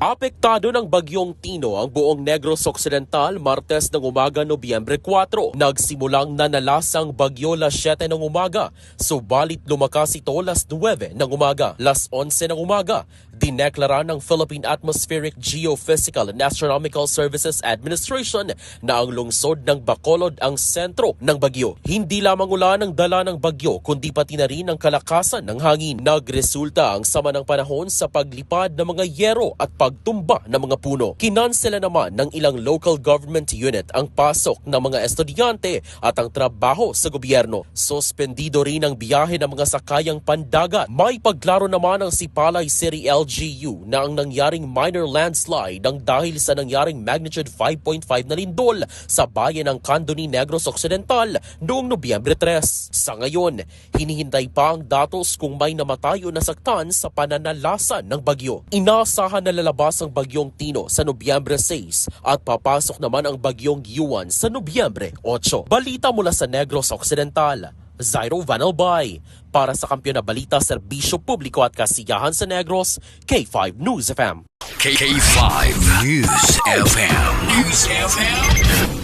Apektado ng bagyong Tino ang buong Negros Occidental Martes ng umaga, Nobyembre 4. Nagsimulang nanalasang bagyo las 7 ng umaga, subalit lumakas ito las 9 ng umaga. Las 11 ng umaga, dineklara ng Philippine Atmospheric Geophysical and Astronomical Services Administration na ang lungsod ng Bacolod ang sentro ng bagyo. Hindi lamang ulan ang dala ng bagyo kundi pati na rin ang kalakasan ng hangin. Nagresulta ang sama ng panahon sa paglipad ng mga yero at pagtumba ng mga puno. Kinansela naman ng ilang local government unit ang pasok ng mga estudyante at ang trabaho sa gobyerno. Suspendido rin ang biyahe ng mga sakayang pandagat. May paglaro naman ang Sipalay City LGU na ang nangyaring minor landslide ang dahil sa nangyaring magnitude 5.5 na lindol sa bayan ng Candoni, Negros Occidental noong Nobyembre 3. Sa ngayon, hinihintay pa ang datos kung may namatay o nasaktan sa pananalasan ng bagyo. Inaasahan na lalabas ang bagyong Tino sa Nobyembre 6 at papasok naman ang bagyong Yuan sa Nobyembre 8. Balita mula sa Negros Occidental, Zairo Vanalbay. Para sa Kampiyon na Balita, Serbisyo Publiko at Kasiyahan sa Negros, K5 News FM. K5 News FM. News FM.